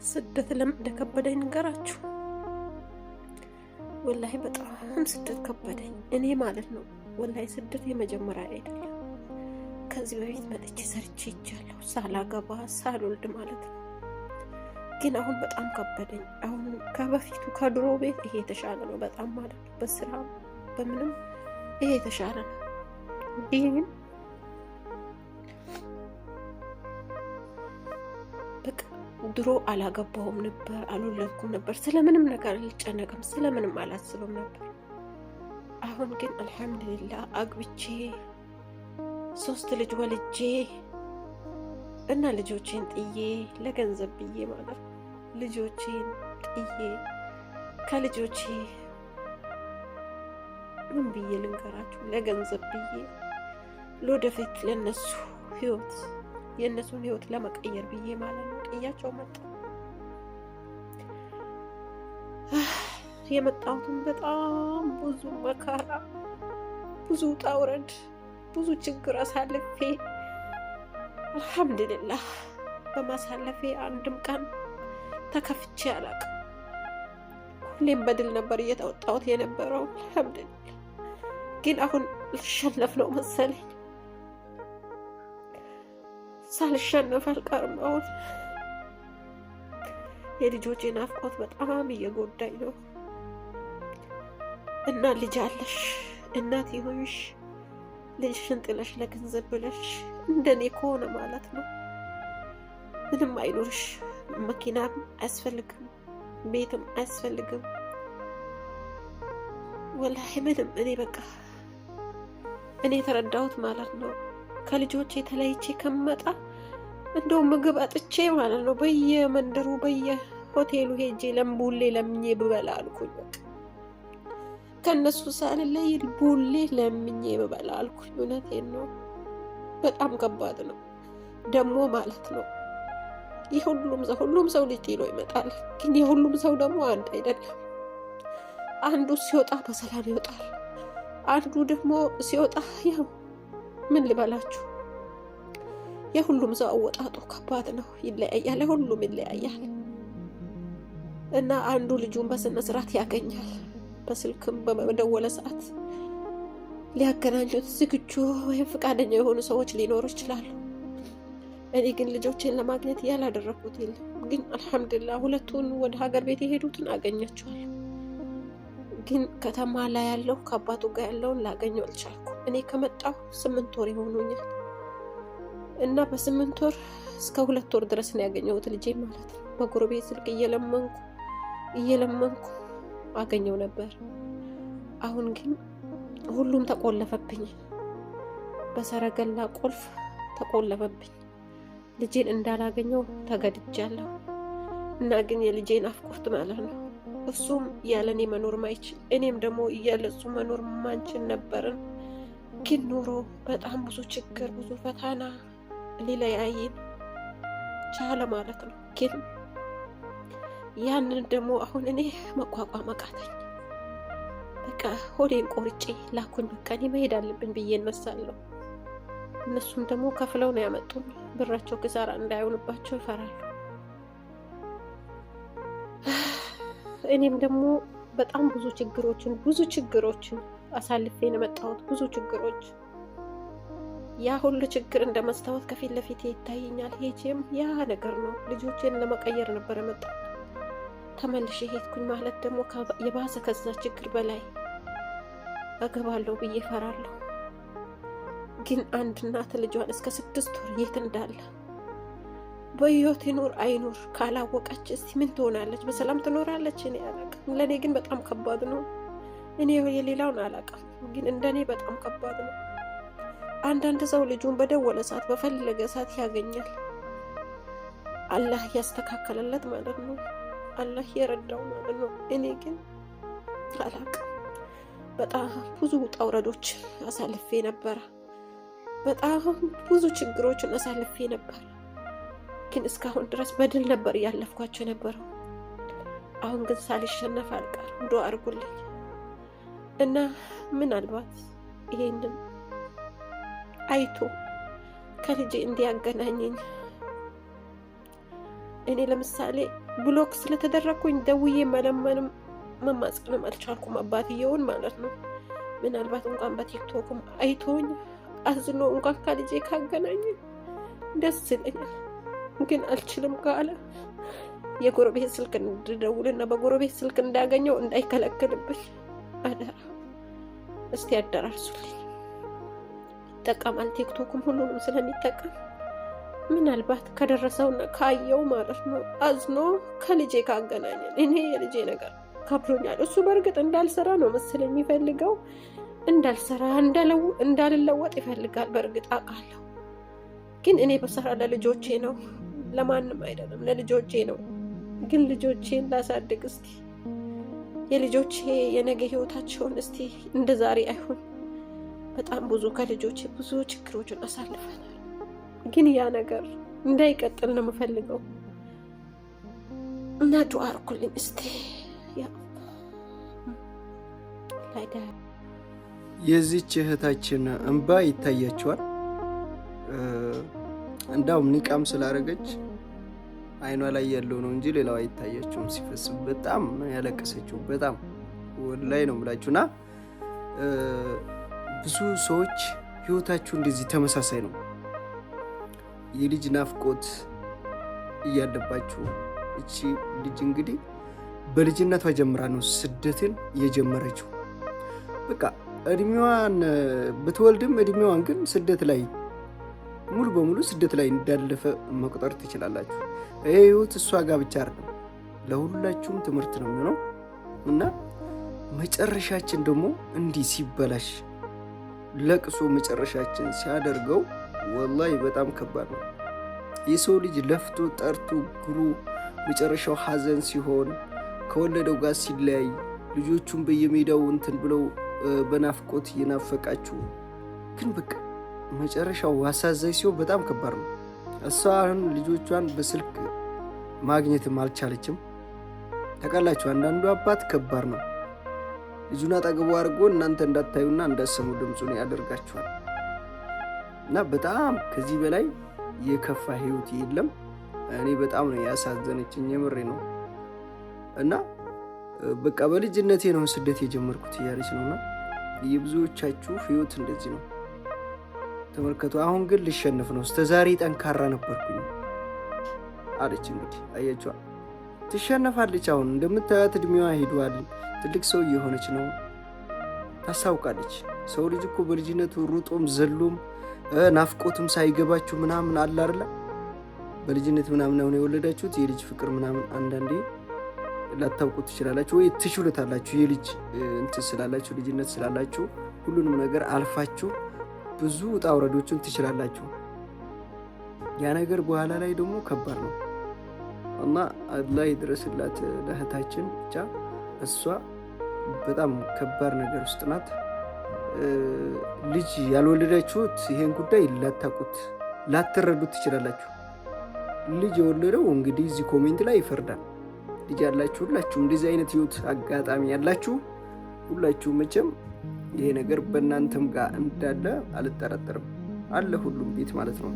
ስደት ለምን እንደከበደኝ ንገራችሁ። ወላሂ በጣም ስደት ከበደኝ። እኔ ማለት ነው ወላሂ ስደት የመጀመሪያ አይደለም። ከዚህ በፊት መጥቼ ሰርቼ ይቻለሁ ሳላገባ ሳልወልድ ማለት ነው። ግን አሁን በጣም ከበደኝ። አሁን ከበፊቱ ከድሮ ቤት ይሄ የተሻለ ነው በጣም ማለት ነው። በስራ በምንም ይሄ የተሻለ ነው። ግን በቃ ድሮ አላገባሁም ነበር፣ አልወለድኩም ነበር፣ ስለምንም ነገር አልጨነቅም፣ ስለምንም አላስብም ነበር። አሁን ግን አልሐምዱሊላህ አግብቼ 3 ልጅ ወልጄ እና ልጆቼን ጥዬ ለገንዘብ ብዬ ማለት ነው ልጆቼን ጥዬ ከልጆቼ ምን ብዬ ልንገራችሁ፣ ለገንዘብ ብዬ ለወደፊት ለነሱ ህይወት የእነሱን ህይወት ለመቀየር ብዬ ማለት ነው ጥያቸው መጣ። የመጣሁትን በጣም ብዙ መከራ፣ ብዙ ውጣ ውረድ፣ ብዙ ችግር አሳልፌ አልሐምዱሊላህ በማሳለፌ አንድም ቀን ተከፍቼ አላውቅም። ሁሌም በድል ነበር እየተወጣሁት የነበረው አልሐምዱሊላህ። ግን አሁን ልሸነፍ ነው መሰለኝ። ሳልሸነፍ አልቀርም። አሁን የልጆቼ ናፍቆት በጣም እየጎዳኝ ነው። እና ልጅ አለሽ እናት ይሆንሽ ልጅሽን ጥለሽ ለገንዘብ ብለሽ እንደኔ ከሆነ ማለት ነው ምንም አይኖርሽ፣ መኪናም አያስፈልግም፣ ቤትም አያስፈልግም፣ ወላሂ ምንም። እኔ በቃ እኔ የተረዳሁት ማለት ነው ከልጆቼ ተለይቼ ከመጣ እንደው ምግብ አጥቼ ማለት ነው በየመንደሩ በየሆቴሉ ሄጄ ለምቡሌ ለምኜ ብበላ አልኩኝ። በቃ ከነሱ ሳልለይ ቡሌ ለምኜ ብበላ አልኩኝ። እውነቴን ነው። በጣም ከባድ ነው ደግሞ ማለት ነው። ሁሉም ሰው ልጅ ጥሎ ይመጣል። ግን የሁሉም ሰው ደግሞ አንድ አይደለም። አንዱ ሲወጣ በሰላም ይወጣል፣ አንዱ ደግሞ ሲወጣ ያው ምን ልበላችሁ፣ የሁሉም ሰው አወጣጡ ከባድ ነው፣ ይለያያል፣ ሁሉም ይለያያል። እና አንዱ ልጁን በስነ ስርዓት ያገኛል፣ በስልክም በመደወለ ሰዓት ሊያገናኙት ዝግጁ ወይም ፈቃደኛ የሆኑ ሰዎች ሊኖሩ ይችላሉ። እኔ ግን ልጆቼን ለማግኘት ያላደረኩት የለም። ግን አልሐምዱሊላህ ሁለቱን ወደ ሀገር ቤት የሄዱትን አገኛቸዋለሁ። ግን ከተማ ላይ ያለው ከአባቱ ጋር ያለውን ላገኘው አልቻልኩም። እኔ ከመጣሁ 8 ወር ይሆኑኛል እና በ8 ወር እስከ 2 ወር ድረስ ነው ያገኘሁት ልጄ ማለት ነው። በጎረቤት ስልክ እየለመንኩ አገኘው ነበር። አሁን ግን ሁሉም ተቆለፈብኝ፣ በሰረገላ ቁልፍ ተቆለፈብኝ። ልጄን እንዳላገኘው ተገድጃለሁ። እና ግን የልጄን አፍቆት ማለት ነው እሱም ያለኔ መኖር ማይችል እኔም ደግሞ እያለሱ መኖር ማንችል ነበርን። ግን ኑሮ በጣም ብዙ ችግር ብዙ ፈተና ሊለያየን ቻለ ማለት ነው። ግን ያንን ደግሞ አሁን እኔ መቋቋም አቃተኝ። በቃ ሆዴን ቆርጬ ላኩኝ። በቃ እኔ መሄድ አለብኝ ብዬ እነሳለሁ። እነሱም ደግሞ ከፍለው ነው ያመጡኝ። ብራቸው ክሳራ እንዳይሆንባቸው ይፈራሉ። እኔም ደግሞ በጣም ብዙ ችግሮችን አሳልፌ ነው የመጣሁት። ብዙ ችግሮች፣ ያ ሁሉ ችግር እንደ መስታወት ከፊት ለፊቴ ይታየኛል። ሄጄም ያ ነገር ነው ልጆቼን ለመቀየር ነበር የመጣሁት። ተመልሼ ሄድኩኝ ማለት ደግሞ የባሰ ከዛ ችግር በላይ እገባለሁ ብዬ እፈራለሁ። ግን አንድ እናት ልጇን እስከ 6 ወር የት እንዳለ በህይወት ይኑር አይኑር ካላወቀች እስቲ ምን ትሆናለች? በሰላም ትኖራለች? እኔ አላውቅም። ለእኔ ግን በጣም ከባድ ነው። እኔ የሌላውን አላውቅም፣ ግን እንደኔ በጣም ከባድ ነው። አንዳንድ ሰው ልጁን በደወለ ሰዓት በፈለገ ሰዓት ያገኛል። አላህ ያስተካከለለት ማለት ነው፣ አላህ የረዳው ማለት ነው። እኔ ግን አላውቅም። በጣም ብዙ ውጣ ውረዶች አሳልፌ ነበረ። በጣም ብዙ ችግሮችን አሳልፌ ነበር። ግን እስካሁን ድረስ በድል ነበር እያለፍኳቸው የነበረው። አሁን ግን ሳልሸነፍ አልቀርም። ዱአ አድርጉልኝ እና ምናልባት ይሄንን አይቶ ከልጄ እንዲያገናኘኝ እኔ ለምሳሌ ብሎክ ስለተደረኩኝ ደውዬ መለመንም መማጸንም አልቻልኩም፣ አባትየውን ማለት ነው። ምናልባት እንኳን በቲክቶክም አይቶኝ አዝኖ እንኳን ከልጄ ካገናኝ ደስ ይለኛል። ግን አልችልም ካለ የጎረቤት ስልክ እንድደውልና በጎረቤት ስልክ እንዳገኘው እንዳይከለክልብኝ አደራ። እስቲ ያደራርሱልኝ። ይጠቀማል፣ ቲክቶክም ሁሉንም ስለሚጠቀም ምናልባት ከደረሰውና ካየው ማለት ነው አዝኖ ከልጄ ካገናኘን። እኔ የልጄ ነገር ከብዶኛል። እሱ በእርግጥ እንዳልሰራ ነው መሰለኝ የሚፈልገው፣ እንዳልሰራ እንዳልለወጥ ይፈልጋል። በእርግጥ አውቃለሁ። ግን እኔ በሰራ ለልጆቼ ነው፣ ለማንም አይደለም፣ ለልጆቼ ነው። ግን ልጆቼን ላሳድግ እስቲ የልጆቼ የነገ ህይወታቸውን እስቲ እንደ ዛሬ አይሁን። በጣም ብዙ ከልጆቼ ብዙ ችግሮችን አሳልፈናል። ግን ያ ነገር እንዳይቀጥል ነው የምፈልገው እና ዱዓ አድርጉልኝ እስቲ። የዚች እህታችን እንባ ይታያቸዋል። እንዳውም ኒቃም ስላደረገች አይኗ ላይ ያለው ነው እንጂ ሌላው አይታያቸውም ሲፈስ። በጣም ያለቀሰችው በጣም ወላይ ነው የምላችሁና ብዙ ሰዎች ህይወታችሁ እንደዚህ ተመሳሳይ ነው። የልጅ ናፍቆት እያለባችሁ እቺ ልጅ እንግዲህ በልጅነቷ ጀምራ ነው ስደትን የጀመረችው። በቃ እድሜዋን ብትወልድም እድሜዋን ግን ስደት ላይ ሙሉ በሙሉ ስደት ላይ እንዳለፈ መቁጠር ትችላላችሁ። ይህ ህይወት እሷ ጋር ብቻ አይደለም ለሁላችሁም ትምህርት ነው የሚሆነው እና መጨረሻችን ደግሞ እንዲህ ሲበላሽ ለቅሶ መጨረሻችን ሲያደርገው ወላሂ በጣም ከባድ ነው። የሰው ልጅ ለፍቶ ጠርቶ ግሩ መጨረሻው ሀዘን ሲሆን ከወለደው ጋር ሲለያይ ልጆቹን በየሜዳው እንትን ብለው በናፍቆት እየናፈቃችሁ ግን በቃ መጨረሻው አሳዛኝ ሲሆን በጣም ከባድ ነው። እሷ አሁን ልጆቿን በስልክ ማግኘትም አልቻለችም። ታውቃላችሁ አንዳንዱ አባት ከባድ ነው። ልጁን አጠገቡ አድርጎ እናንተ እንዳታዩና እንዳሰሙ ድምፁን ያደርጋችኋል። እና በጣም ከዚህ በላይ የከፋ ህይወት የለም። እኔ በጣም ነው ያሳዘነችኝ፣ የምሬ ነው። እና በቃ በልጅነቴ ነው ስደት የጀመርኩት እያለች ነውና የብዙዎቻችሁ ህይወት እንደዚህ ነው። ተመልከቱ። አሁን ግን ልሸነፍ ነው፣ እስከዛሬ ጠንካራ ነበርኩኝ አለች። እንግዲህ አያችኋ፣ ትሸነፋለች። አሁን እንደምታዩት እድሜዋ ሄዷል፣ ትልቅ ሰው እየሆነች ነው፣ ታስታውቃለች። ሰው ልጅ እኮ በልጅነቱ ሩጦም ዘሎም ናፍቆትም ሳይገባችሁ ምናምን አለ አይደል? በልጅነት ምናምን አሁን የወለዳችሁት የልጅ ፍቅር ምናምን አንዳንዴ ላታውቁት ትችላላችሁ፣ ወይ ትችሉታላችሁ። የልጅ እንትን ስላላችሁ ልጅነት ስላላችሁ ሁሉንም ነገር አልፋችሁ ብዙ ውጣ ውረዶችን ትችላላችሁ። ያ ነገር በኋላ ላይ ደግሞ ከባድ ነው እና አላህ ይድረስላት ለእህታችን። ብቻ እሷ በጣም ከባድ ነገር ውስጥ ናት። ልጅ ያልወለዳችሁት ይሄን ጉዳይ ላታውቁት ላትረዱት ትችላላችሁ። ልጅ የወለደው እንግዲህ እዚህ ኮሜንት ላይ ይፈርዳል። ልጅ ያላችሁ ሁላችሁም እንደዚህ አይነት ህይወት አጋጣሚ ያላችሁ ሁላችሁ መቼም ይሄ ነገር በእናንተም ጋር እንዳለ አልጠራጠርም። አለ ሁሉም ቤት ማለት ነው።